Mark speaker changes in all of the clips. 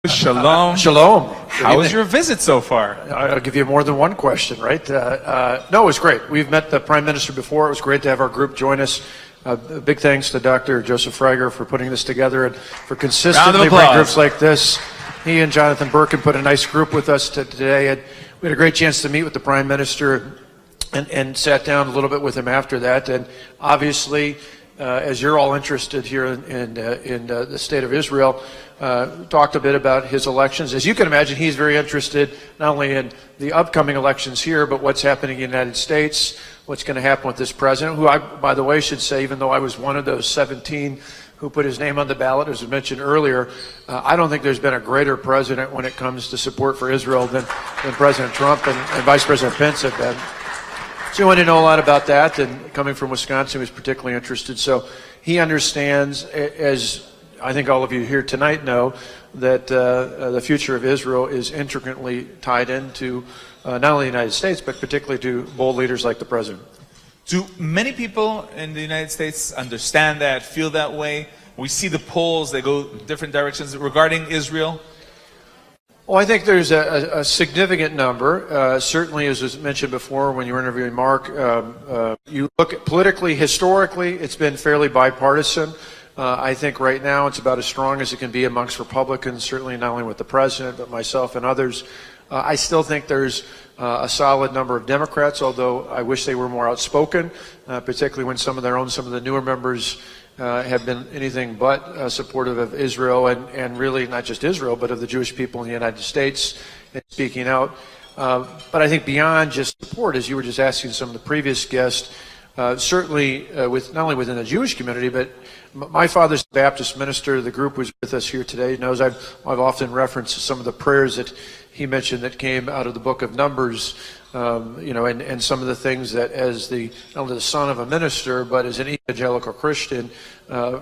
Speaker 1: Shalom.
Speaker 2: Shalom.
Speaker 1: How was your visit so far?
Speaker 2: I'll give you more than one question, right? No, it was great. We've met the Prime Minister before. It was great to have our group join us. Big thanks to Dr. Joseph Frager for putting this together and for consistently bringing groups like this. He and Jonathan Birkin put a nice group with us today. And we had a great chance to meet with the Prime Minister and sat down a little bit with him after that. And obviously, as you're all interested here in the state of Israel, talked a bit about his elections. As you can imagine, he's very interested not only in the upcoming elections here, but what's happening in the United States, what's going to happen with this president, who I, by the way, should say, even though I was one of those 17 who put his name on the ballot, as was mentioned earlier, I don't think there's been a greater president when it comes to support for Israel than President Trump and Vice President Pence have been. So he wanted to know a lot about that, and coming from Wisconsin, he was particularly interested. So he understands, as I think all of you here tonight know, that the future of Israel is intricately tied into not only the United States, but particularly to bold leaders like the president.
Speaker 1: Do many people in the United States understand that, feel that way? We see the polls, they go different directions regarding Israel.
Speaker 2: Well, I think there's a significant number. Certainly, as was mentioned before when you were interviewing Mark, you look at politically, historically, it's been fairly bipartisan. I think right now it's about as strong as it can be amongst Republicans, certainly not only with the president, but myself and others. I still think there's a solid number of Democrats, although I wish they were more outspoken, particularly when some of the newer members have been anything but supportive of Israel and really not just Israel, but of the Jewish people in the United States and speaking out. But I think beyond just support, as you were just asking some of the previous guests, certainly with not only within the Jewish community, but my father's a Baptist minister. The group who's with us here today knows I've often referenced some of the prayers that he mentioned that came out of the book of Numbers, and some of the things that as not only the son of a minister, but as an evangelical Christian,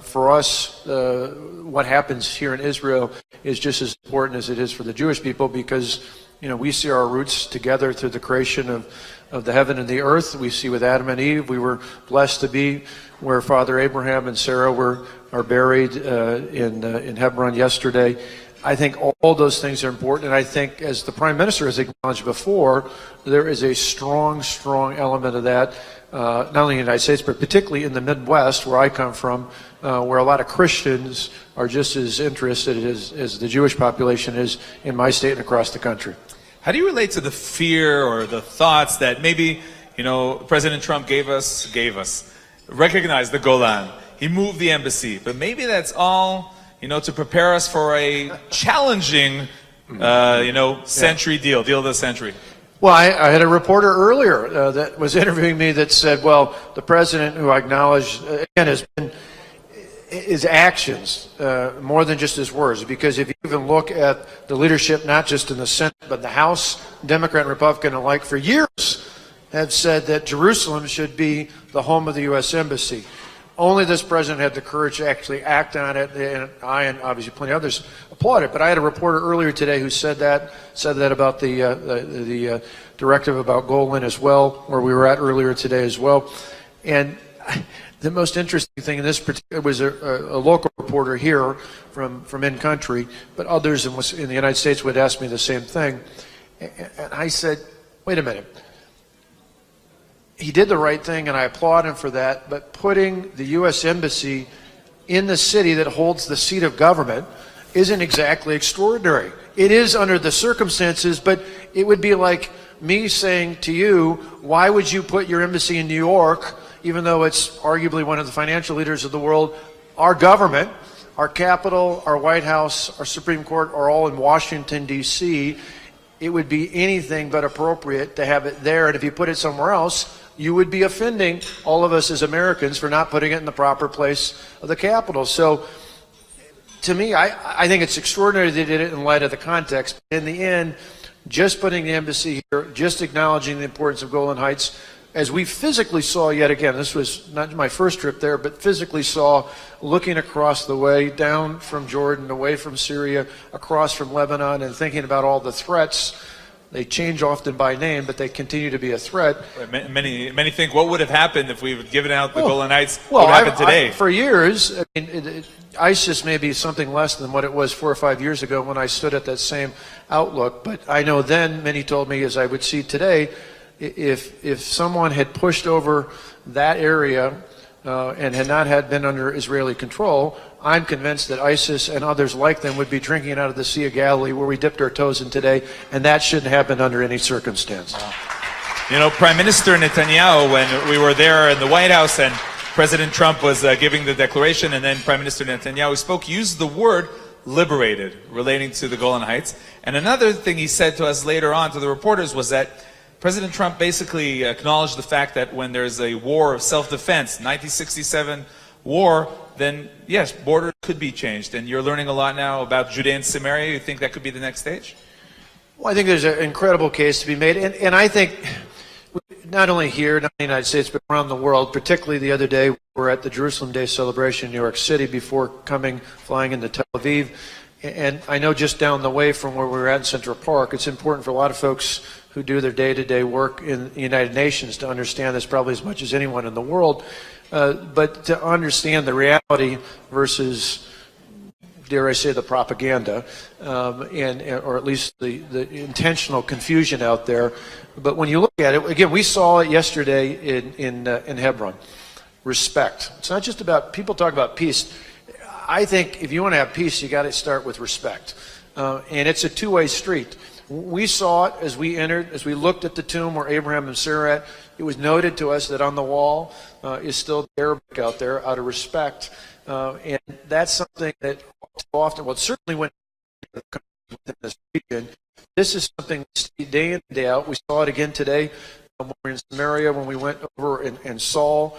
Speaker 2: for us, what happens here in Israel is just as important as it is for the Jewish people, because we see our roots together through the creation of the heaven and the earth. We see with Adam and Eve, we were blessed to be where Father Abraham and Sarah are buried in Hebron yesterday. I think all those things are important, and I think, as the Prime Minister has acknowledged before, there is a strong, strong element of that, not only in the United States, but particularly in the Midwest, where I come from, where a lot of Christians are just as interested as the Jewish population is in my state and across the country.
Speaker 1: How do you relate to the fear or the thoughts that maybe, President Trump gave us, recognize the Golan, he moved the embassy, but maybe that's all, to prepare us for a challenging, century deal of the century?
Speaker 2: Well, I had a reporter earlier that was interviewing me that said, well, the president, who I acknowledge, again, has been his actions more than just his words, because if you even look at the leadership, not just in the Senate, but the House, Democrat and Republican alike, for years have said that Jerusalem should be the home of the U.S. Embassy. Only this president had the courage to actually act on it, and I and obviously plenty of others applaud it. But I had a reporter earlier today who said that about the directive about Golan as well, where we were at earlier today as well. And the most interesting thing in this particular was a local reporter here from in country, but others in the United States would ask me the same thing. And I said, wait a minute. He did the right thing, and I applaud him for that, but putting the U.S. Embassy in the city that holds the seat of government isn't exactly extraordinary. It is under the circumstances, but it would be like me saying to you, why would you put your embassy in New York, even though it's arguably one of the financial leaders of the world? Our government, our Capitol, our White House, our Supreme Court are all in Washington, D.C. It would be anything but appropriate to have it there, and if you put it somewhere else, you would be offending all of us as Americans for not putting it in the proper place of the Capitol. So, to me, I think it's extraordinary they did it in light of the context. In the end, just putting the embassy here, just acknowledging the importance of Golan Heights, as we physically saw yet again, this was not my first trip there, but physically saw, looking across the way, down from Jordan, away from Syria, across from Lebanon, and thinking about all the threats, They change often by name, but they continue to be a threat.
Speaker 1: Many think, what would have happened if we had given out the Golan Heights? What would happen today?
Speaker 2: For years, I mean, ISIS may be something less than what it was 4 or 5 years ago when I stood at that same outlook. But I know then many told me, as I would see today, if someone had pushed over that area and had not been under Israeli control, I'm convinced that ISIS and others like them would be drinking out of the Sea of Galilee where we dipped our toes in today, and that shouldn't happen under any circumstance.
Speaker 1: Wow. You know, Prime Minister Netanyahu, when we were there in the White House and President Trump was giving the declaration, and then Prime Minister Netanyahu spoke, used the word liberated relating to the Golan Heights. And another thing he said to us later on, to the reporters, was that President Trump basically acknowledged the fact that when there's a war of self-defense, 1967 war, then yes, borders could be changed. And you're learning a lot now about Judea and Samaria. You think that could be the next stage?
Speaker 2: Well, I think there's an incredible case to be made. And I think not only here, not in the United States, but around the world, particularly the other day, we were at the Jerusalem Day celebration in New York City before flying into Tel Aviv. And I know just down the way from where we were at in Central Park, it's important for a lot of folks who do their day-to-day work in the United Nations to understand this probably as much as anyone in the world. But to understand the reality versus, dare I say, the propaganda, or at least the intentional confusion out there. But when you look at it, again, we saw it yesterday in Hebron. Respect. It's not just about, people talk about peace. I think if you want to have peace, you got to start with respect. And it's a two-way street. We saw it as we entered, as we looked at the tomb where Abraham and Sarah at. It was noted to us that on the wall is still the Arabic out there, out of respect. And that's something that often, well, certainly when within this region, this is something we see day in and day out. We saw it again today when we were in Samaria, when we went over and saw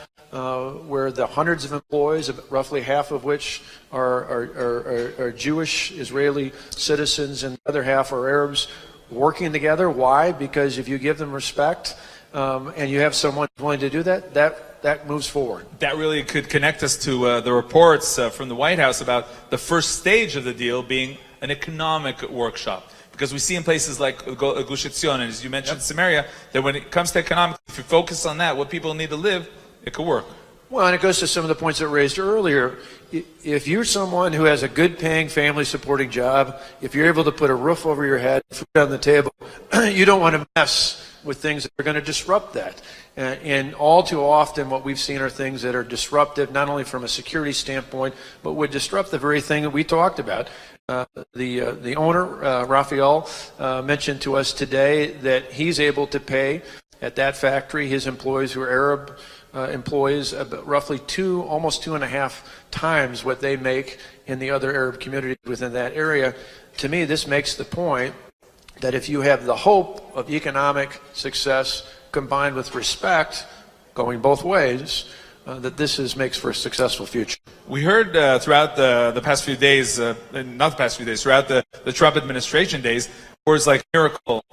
Speaker 2: where the hundreds of employees, roughly half of which are Jewish Israeli citizens and the other half are Arabs, working together. Why? Because if you give them respect and you have someone willing to do that, that moves forward. That
Speaker 1: really could connect us to the reports from the White House about the first stage of the deal being an economic workshop. Because we see in places like Gush Etzion, and as you mentioned, Samaria, that when it comes to economics, if you focus on that, what people need to live, it could work.
Speaker 2: Well, and it goes to some of the points that were raised earlier. If you're someone who has a good paying family supporting job, if you're able to put a roof over your head, food on the table, you don't want to mess with things that are going to disrupt that. And all too often what we've seen are things that are disruptive, not only from a security standpoint, but would disrupt the very thing that we talked about. The owner, Raphael, mentioned to us today that he's able to pay at that factory his employees who are Arab employees roughly almost 2.5 times what they make in the other Arab communities within that area. To me, this makes the point that if you have the hope of economic success combined with respect, going both ways, that this makes for a successful future.
Speaker 1: We heard throughout the past few days, not the past few days, throughout the Trump administration days, words like miracle,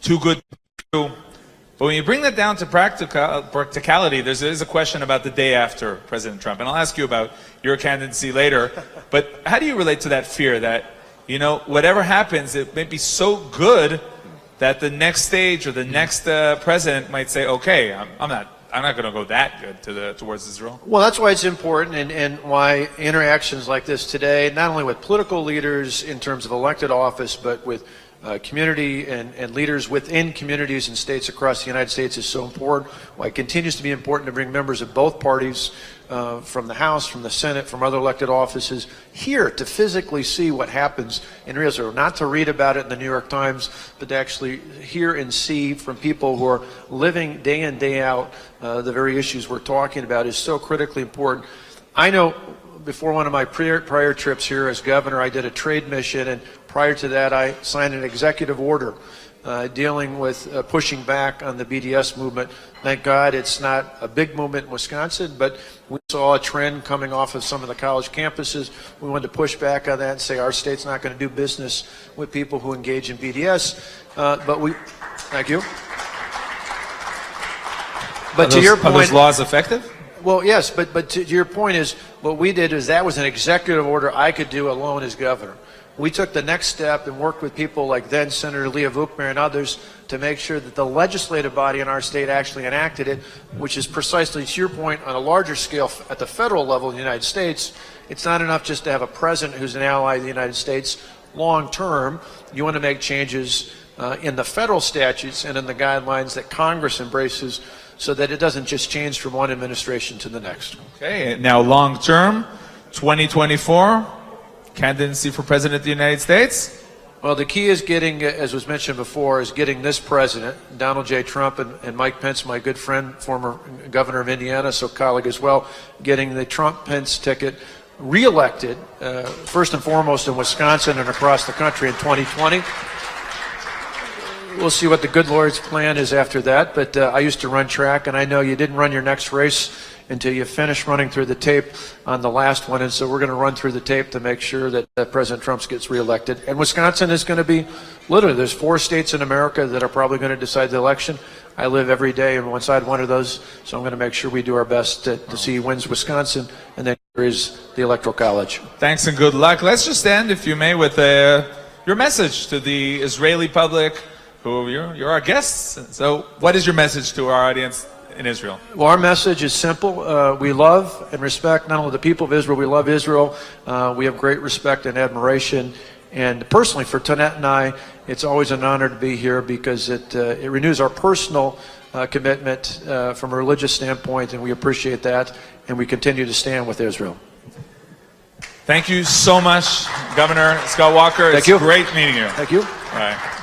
Speaker 1: too good to be true. But when you bring that down to practicality, there is a question about the day after President Trump. And I'll ask you about your candidacy later. But how do you relate to that fear that, you know, whatever happens, it may be so good that the next stage or the next president might say, okay, I'm not going to go that good towards Israel?
Speaker 2: Well, that's why it's important and why interactions like this today, not only with political leaders in terms of elected office, but with community and leaders within communities and states across the United States is so important. Why it continues to be important to bring members of both parties from the House, from the Senate, from other elected offices here to physically see what happens in Israel. Not to read about it in the New York Times, but to actually hear and see from people who are living day in, day out the very issues we're talking about is so critically important. I know before one of my prior trips here as governor, I did a trade mission, and prior to that, I signed an executive order dealing with pushing back on the BDS movement. Thank God it's not a big movement in Wisconsin, but we saw a trend coming off of some of the college campuses. We wanted to push back on that and say our state's not going to do business with people who engage in BDS. Thank you. But to your point,
Speaker 1: are those laws effective?
Speaker 2: Well, yes, but to your point is what we did is that was an executive order I could do alone as governor. we took the next step and worked with people like then Senator Leah Vukmir and others to make sure that the legislative body in our state actually enacted it, which is precisely to your point on a larger scale at the federal level in the United States. It's not enough just to have a president who's an ally of the United States. Long term, you want to make changes in the federal statutes and in the guidelines that Congress embraces so that it doesn't just change from one administration to the next.
Speaker 1: Okay, now long term, 2024, candidacy for President of the United States?
Speaker 2: Well, the key is getting, as was mentioned before, is getting this president, Donald J. Trump, and Mike Pence, my good friend, former governor of Indiana, so colleague as well, getting the Trump-Pence ticket reelected, first and foremost in Wisconsin and across the country in 2020. We'll see what the good Lord's plan is after that, but I used to run track, and I know you didn't run your next race until you finish running through the tape on the last one, and so we're going to run through the tape to make sure that President Trump gets reelected. And Wisconsin is going to be, literally, there's 4 states in America that are probably going to decide the election. I live every day on one of those, so I'm going to make sure we do our best to see who wins Wisconsin, and then there is the Electoral College.
Speaker 1: Thanks and good luck. Let's just end, if you may, with your message to the Israeli public, who you're our guests. So what is your message to our audience in Israel?
Speaker 2: Well, our message is simple. We love and respect not only the people of Israel, we love Israel. We have great respect and admiration. And personally, for Tonette and I, it's always an honor to be here because it renews our personal commitment from a religious standpoint, and we appreciate that, and we continue to stand with Israel.
Speaker 1: Thank you so much, Governor Scott Walker.
Speaker 2: Thank you.
Speaker 1: It's great meeting you.
Speaker 2: Thank you.
Speaker 1: All right.